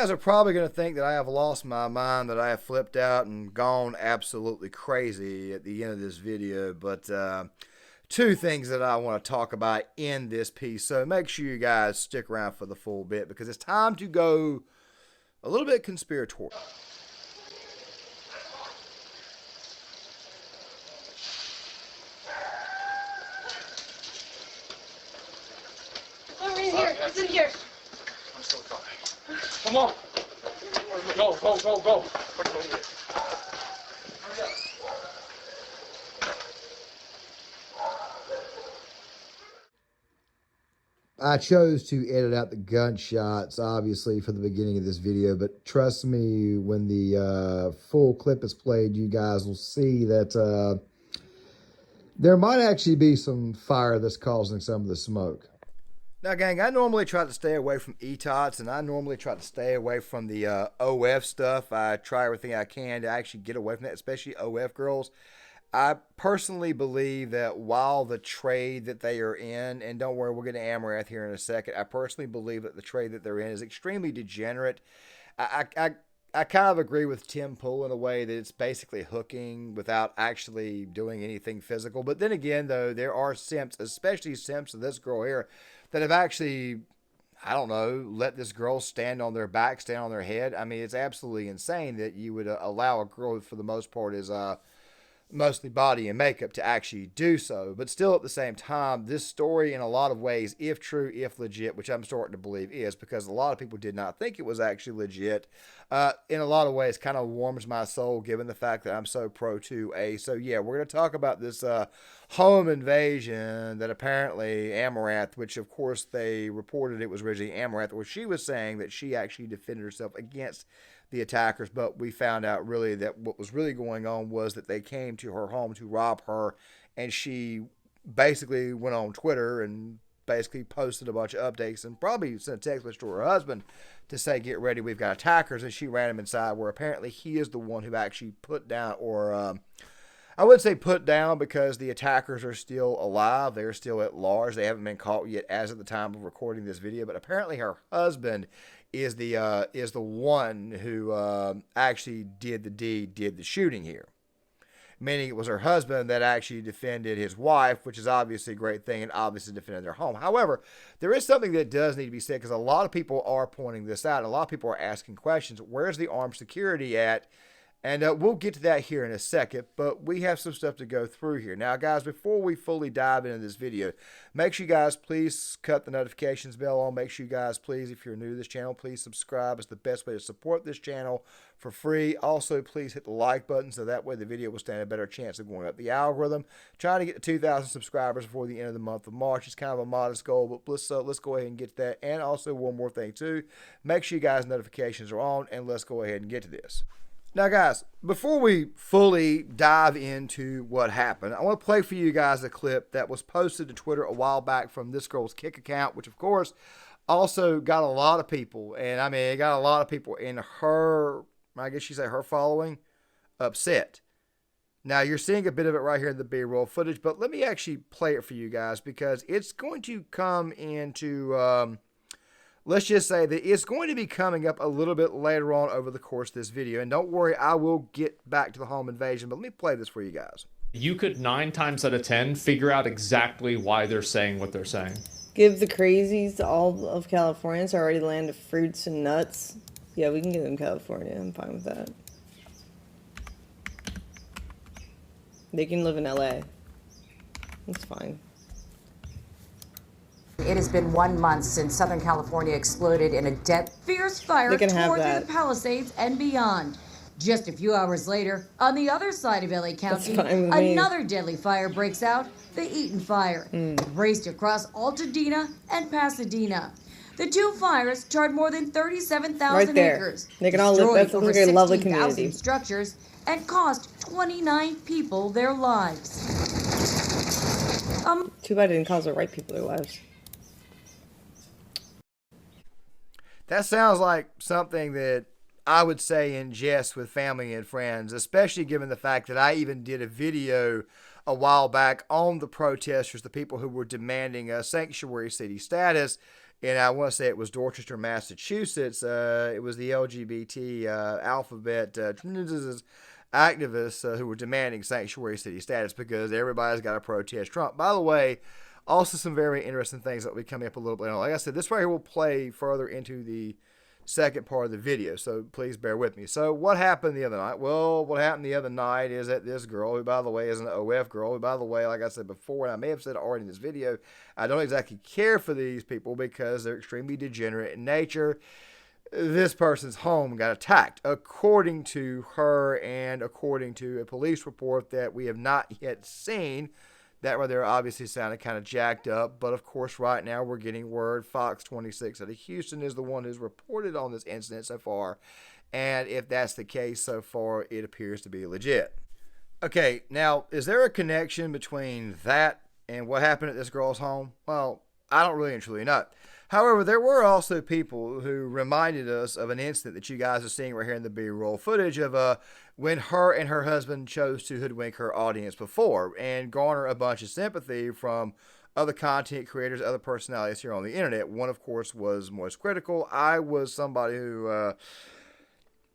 guys are probably going to think that I have lost my mind, that I have flipped out and gone absolutely crazy at the end of this video, but two things that I want to talk about in this piece. So make sure you guys stick around for the full bit because it's time to go a little bit conspiratorial. Oh, in here. It's in here. I'm so sorry. Come on. Go, go, go, go. I chose to edit out the gunshots, obviously, for the beginning of this video, but trust me, when the full clip is played, you guys will see that there might actually be some fire that's causing some of the smoke. Now, gang, I normally try to stay away from ETOTs, and I normally try to stay away from the OF stuff. I try everything I can to actually get away from that, especially OF girls. I personally believe that while the trade that they are in, and don't worry, we'll get to Amouranth here in a second, I personally believe that the trade that they're in is extremely degenerate. I kind of agree with Tim Pool in a way that it's basically hooking without actually doing anything physical. But then again, though, there are simps, especially simps of this girl here, that have actually, I don't know, let this girl stand on their back, stand on their head. I mean, it's absolutely insane that you would allow a girl who for the most part is mostly body and makeup to actually do so. But still at the same time, this story in a lot of ways, if true, if legit, which I'm starting to believe is, because a lot of people did not think it was actually legit, in a lot of ways kind of warms my soul given the fact that I'm so pro 2A. So yeah, we're going to talk about this home invasion that apparently Amouranth, which of course they reported it was originally Amouranth, where she was saying that she actually defended herself against the attackers, but we found out really that what was really going on was that they came to her home to rob her, and she basically went on Twitter and basically posted a bunch of updates and probably sent a text message to her husband to say, get ready, we've got attackers, and she ran him inside, where apparently he is the one who actually put down, or I would say put down, because the attackers are still alive. They're still at large. They haven't been caught yet as of the time of recording this video, but apparently her husband is the one who actually did the deed, did the shooting here. Meaning it was her husband that actually defended his wife, which is obviously a great thing, and obviously defended their home. However, there is something that does need to be said, because a lot of people are pointing this out. A lot of people are asking questions. Where's the armed security at? And we'll get to that here in a second, but we have some stuff to go through here. Now, guys, before we fully dive into this video, make sure you guys please cut the notifications bell on. Make sure you guys please, if you're new to this channel, please subscribe. It's the best way to support this channel for free. Also, please hit the like button so that way the video will stand a better chance of going up the algorithm. Trying to get to 2,000 subscribers before the end of the month of March. It's kind of a modest goal, but let's go ahead and get that. And also, one more thing, too. Make sure you guys' notifications are on, and let's go ahead and get to this. Now, guys, before we fully dive into what happened, I want to play for you guys a clip that was posted to Twitter a while back from this girl's Kick account, which, of course, also got a lot of people, and I mean, it got a lot of people in her, I guess you say her following, upset. Now, you're seeing a bit of it right here in the B-roll footage, but let me actually play it for you guys, because it's going to come into... let's just say that it's going to be coming up a little bit later on over the course of this video. And don't worry, I will get back to the home invasion, but let me play this for you guys. You could 9 times out of 10 figure out exactly why they're saying what they're saying. Give the crazies all of California. It's already land of fruits and nuts. Yeah, we can give them California. I'm fine with that. They can live in LA. That's fine. It has been 1 month since Southern California exploded in a fierce fire tore through the Palisades and beyond. Just a few hours later, on the other side of LA County, another deadly fire breaks out, the Eaton Fire. It raced across Altadena and Pasadena. The two fires charred more than 37,000 acres, they can all live. That's over like a lovely community. 16,000 structures, and cost 29 people their lives. Too bad it didn't cost the right people their lives. That sounds like something that I would say in jest with family and friends, especially given the fact that I even did a video a while back on the protesters, the people who were demanding a sanctuary city status and I want to say it was Dorchester, Massachusetts. It was the LGBT alphabet activists who were demanding sanctuary city status because everybody's got to protest Trump. By the way, also some very interesting things that will be coming up a little bit later. Like I said, this right here will play further into the second part of the video, so please bear with me. So what happened the other night? Well, what happened the other night is that this girl, who by the way is an OF girl, who by the way, like I said before, and I may have said it already in this video, I don't exactly care for these people because they're extremely degenerate in nature. This person's home got attacked, according to her and according to a police report that we have not yet seen. That right there obviously sounded kind of jacked up, but of course right now we're getting word Fox 26 out of Houston is the one who's reported on this incident so far, and if that's the case so far, it appears to be legit. Okay, now, is there a connection between that and what happened at this girl's home? Well, I don't really and truly know. However, there were also people who reminded us of an incident that you guys are seeing right here in the B-roll footage of when her and her husband chose to hoodwink her audience before and garner a bunch of sympathy from other content creators, other personalities here on the internet. One, of course, was Moist Critical. I was somebody who...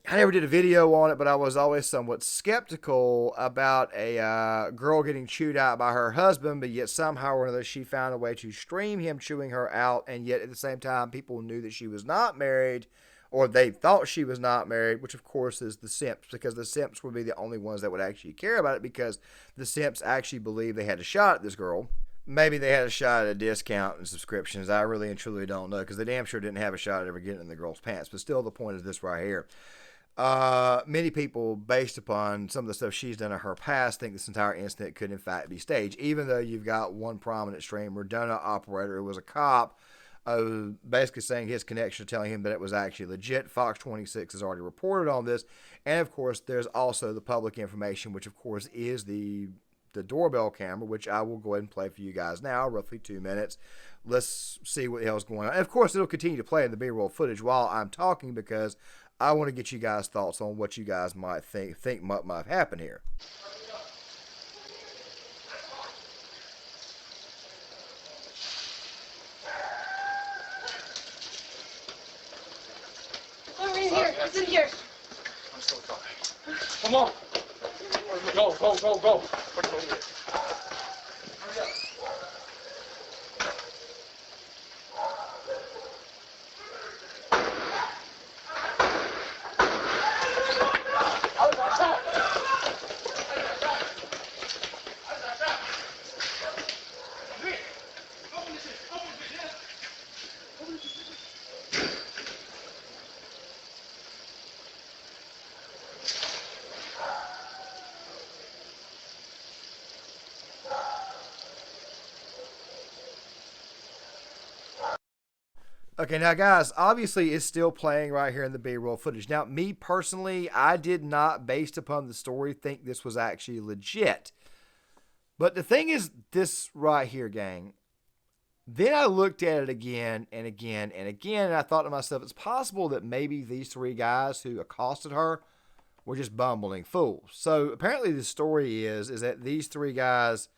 I never did a video on it, but I was always somewhat skeptical about a girl getting chewed out by her husband, but yet somehow or another she found a way to stream him chewing her out, and yet at the same time people knew that she was not married, or they thought she was not married, which of course is the simps, because the simps would be the only ones that would actually care about it, because the simps actually believed they had a shot at this girl. Maybe they had a shot at a discount and subscriptions. I really and truly don't know, because they damn sure didn't have a shot at ever getting in the girl's pants, but still the point is this right here. Many people, based upon some of the stuff she's done in her past, think this entire incident could in fact be staged, even though you've got one prominent streamer, donut operator, who was a cop, basically saying his connection, telling him that it was actually legit. Fox 26 has already reported on this, and of course there's also the public information, which of course is the doorbell camera, which I will go ahead and play for you guys now, roughly 2 minutes. Let's see what the hell's going on. And of course it'll continue to play in the B-roll footage while I'm talking, because I want to get you guys' thoughts on what you guys might think might happen here. Oh, right here. It's in here. I'm still coming. Come on. Go, go, go, go. Okay, now guys, obviously it's still playing right here in the B-roll footage. Now, me personally, I did not, based upon the story, think this was actually legit. But the thing is this right here, gang. Then I looked at it again and again and again, and I thought to myself, it's possible that maybe these three guys who accosted her were just bumbling fools. So apparently the story is that these three guys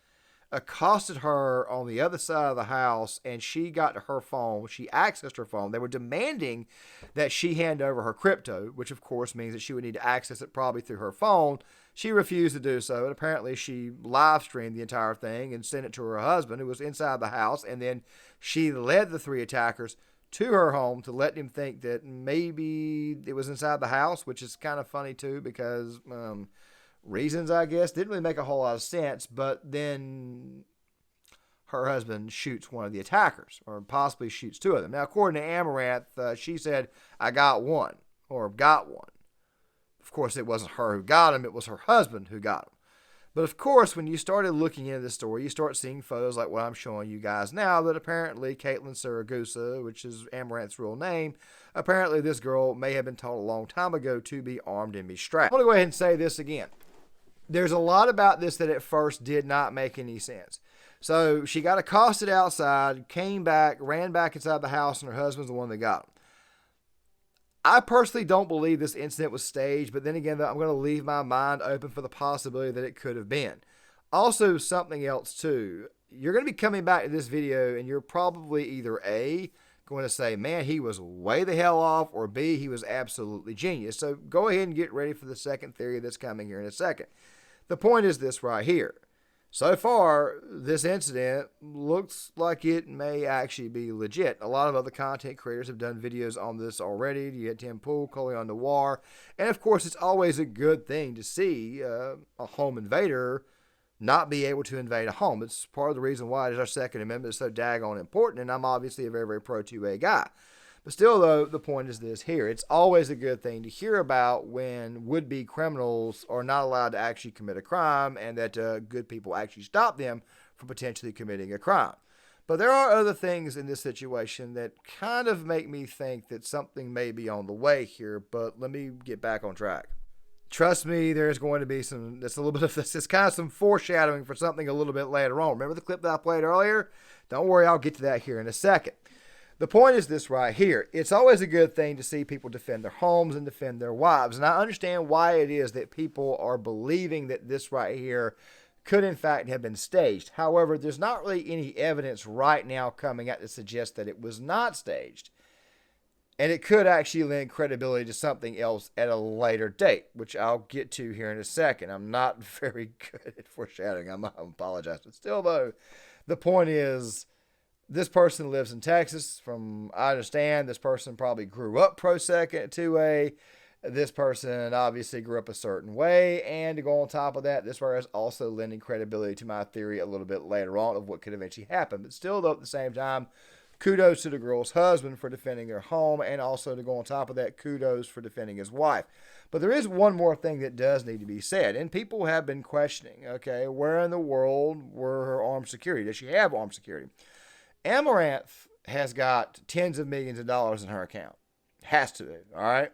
accosted her on the other side of the house, and she got to her phone. She accessed her phone. They were demanding that she hand over her crypto, which of course means that she would need to access it probably through her phone. She refused to do so, and apparently she live streamed the entire thing and sent it to her husband, who was inside the house, and then she led the three attackers to her home to let him think that maybe it was inside the house, which is kind of funny too, because reasons, I guess, didn't really make a whole lot of sense. But then her husband shoots one of the attackers, or possibly shoots two of them. Now, according to Amouranth, she said, I got one, or got one. Of course, it wasn't her who got him, it was her husband who got him. But of course, when you started looking into this story, you start seeing photos like what I'm showing you guys now, that apparently Caitlin Saragusa, which is Amaranth's real name, apparently this girl may have been taught a long time ago to be armed and be strapped. I'm going to go ahead and say this again. There's a lot about this that at first did not make any sense. So she got accosted outside, came back, ran back inside the house, and her husband's the one that got him. I personally don't believe this incident was staged, but then again, I'm going to leave my mind open for the possibility that it could have been. Also, something else too. You're going to be coming back to this video, and you're probably either A, going to say, man, he was way the hell off, or B, he was absolutely genius. So go ahead and get ready for the second theory that's coming here in a second. The point is this right here. So far, this incident looks like it may actually be legit. A lot of other content creators have done videos on this already. You had Tim Pool, Colion, Noir. And of course, it's always a good thing to see a home invader not be able to invade a home. It's part of the reason why our Second Amendment is so daggone important, and I'm obviously a very, very pro-2A guy. But still, though, the point is this here. It's always a good thing to hear about when would-be criminals are not allowed to actually commit a crime, and that good people actually stop them from potentially committing a crime. But there are other things in this situation that kind of make me think that something may be on the way here, but let me get back on track. Trust me, there's going to be some, that's a little bit of this, it's kind of some foreshadowing for something a little bit later on. Remember the clip that I played earlier? Don't worry, I'll get to that here in a second. The point is this right here. It's always a good thing to see people defend their homes and defend their wives. And I understand why it is that people are believing that this right here could in fact have been staged. However, there's not really any evidence right now coming out to suggest that it was not staged. And it could actually lend credibility to something else at a later date, which I'll get to here in a second. I'm not very good at foreshadowing. I apologize. But still, though, the point is, this person lives in Texas. From I understand, this person probably grew up pro-second 2A. This person obviously grew up a certain way. And to go on top of that, this person is also lending credibility to my theory a little bit later on of what could eventually happen. But still, though, at the same time, kudos to the girl's husband for defending their home, and also to go on top of that, kudos for defending his wife. But there is one more thing that does need to be said, and people have been questioning, okay, where in the world were her armed security? Does she have armed security? Amouranth has got tens of millions of dollars in her account. Has to, all right?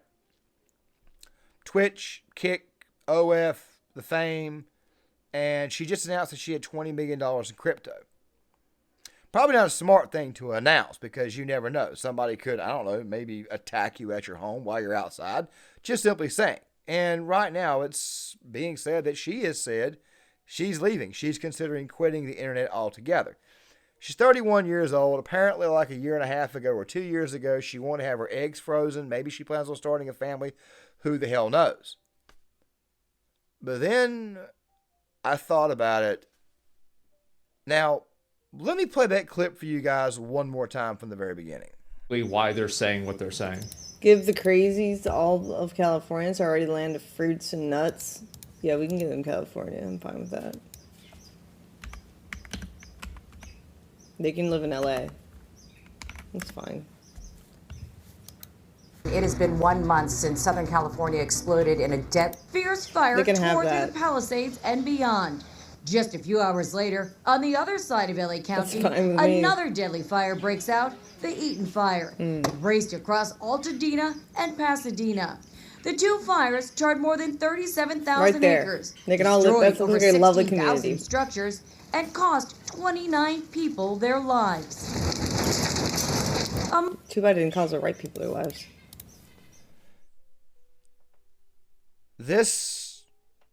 Twitch, Kick, OF, the fame, and she just announced that she had $20 million in crypto. Probably not a smart thing to announce because you never know. Somebody could, I don't know, maybe attack you at your home while you're outside. Just simply saying. And right now it's being said that she has said she's leaving. She's considering quitting the internet altogether. She's 31 years old. Apparently like a year and a half ago or 2 years ago, she wanted to have her eggs frozen. Maybe she plans on starting a family. Who the hell knows? But then I thought about it. Now, let me play that clip for you guys one more time from the very beginning. Why they're saying what they're saying. Give the crazies all of California. It's already land of fruits and nuts. Yeah, we can give them California. I'm fine with that. They can live in LA. That's fine. It has been 1 month since Southern California exploded in a fierce fire tore through the Palisades and beyond. Just a few hours later, on the other side of LA County, another deadly fire breaks out, the Eaton Fire. It raced across Altadena and Pasadena. The two fires charred more than 37,000 acres. They can all live. That's over a lovely community. 16,000 structures and cost 29 people their lives. Too bad it didn't cost the right people their lives. This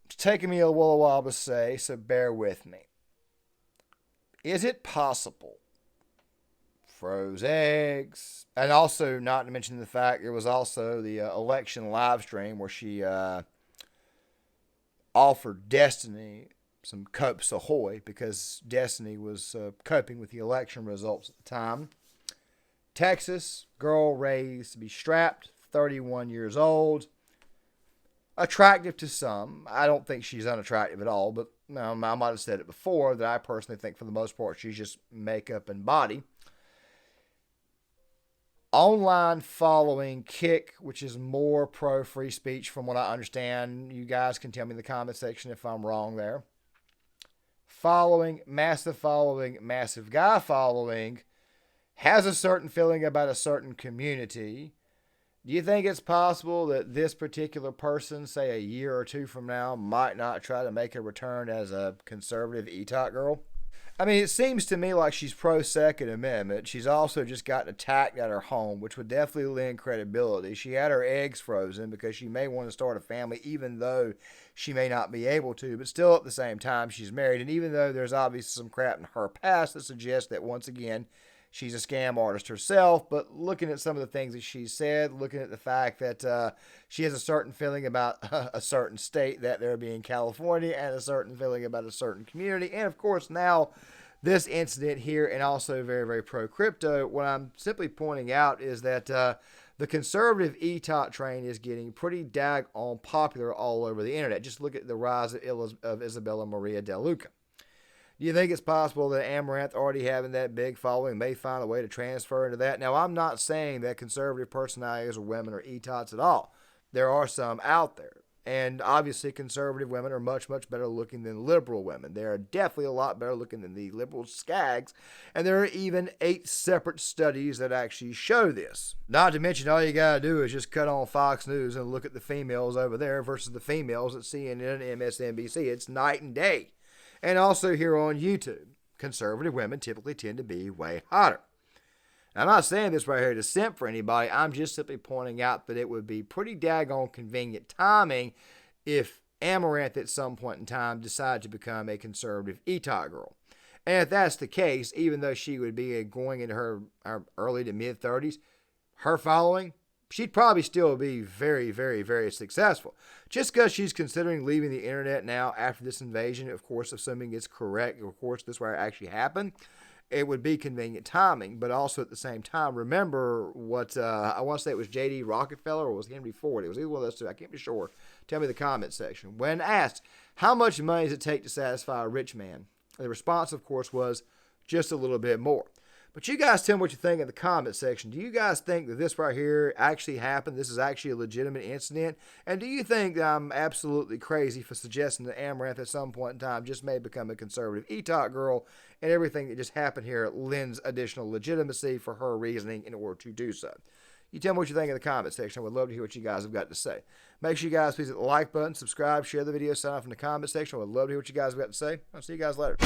is taking me a little while to say, so bear with me. Is it possible froze eggs, and also not to mention the fact there was also the election live stream where she offered Destiny some copes ahoy because Destiny was coping with the election results at the time. Texas, girl raised to be strapped, 31 years old. Attractive to some. I don't think she's unattractive at all, but I might have said it before that I personally think for the most part she's just makeup and body. Online following Kick, which is more pro free speech from what I understand. You guys can tell me in the comment section if I'm wrong there. Following, massive guy following, has a certain feeling about a certain community. Do you think it's possible that this particular person, say a year or two from now, might not try to make a return as a conservative ETOT girl? I mean, it seems to me like she's pro-Second Amendment. She's also just gotten attacked at her home, which would definitely lend credibility. She had her eggs frozen because she may want to start a family, even though she may not be able to. But still, at the same time, she's married. And even though there's obviously some crap in her past that suggests that, once again, she's a scam artist herself, but looking at some of the things that she said, looking at the fact that she has a certain feeling about a certain state, that there being California, and a certain feeling about a certain community, and of course now this incident here, and also very, very pro-crypto, what I'm simply pointing out is that the conservative ETOT train is getting pretty daggone popular all over the internet. Just look at the rise of Isabella Maria De Luca. Do you think it's possible that Amouranth, already having that big following, may find a way to transfer into that? Now, I'm not saying that conservative personalities or women are ETOTs at all. There are some out there. And obviously, conservative women are much, much better looking than liberal women. They are definitely a lot better looking than the liberal skags. And there are even 8 separate studies that actually show this. Not to mention, all you got to do is just cut on Fox News and look at the females over there versus the females at CNN and MSNBC. It's night and day. And also here on YouTube, conservative women typically tend to be way hotter. I'm not saying this right here to simp for anybody. I'm just simply pointing out that it would be pretty daggone convenient timing if Amouranth at some point in time decided to become a conservative ETOT girl. And if that's the case, even though she would be going into her early to mid 30s, her following, she'd probably still be very, very, very successful. Just because she's considering leaving the internet now after this invasion, of course, assuming it's correct, of course, this is where it actually happened, it would be convenient timing. But also at the same time, remember what, I want to say it was J.D. Rockefeller or was Henry Ford. It was either one of those two. I can't be sure. Tell me in the comment section. When asked, how much money does it take to satisfy a rich man? The response, of course, was just a little bit more. But you guys tell me what you think in the comment section. Do you guys think that this right here actually happened? This is actually a legitimate incident? And do you think that I'm absolutely crazy for suggesting that Amouranth at some point in time just may become a conservative ETOT girl, and everything that just happened here lends additional legitimacy for her reasoning in order to do so? You tell me what you think in the comment section. I would love to hear what you guys have got to say. Make sure you guys please hit the like button, subscribe, share the video, sign off in the comment section. I would love to hear what you guys have got to say. I'll see you guys later.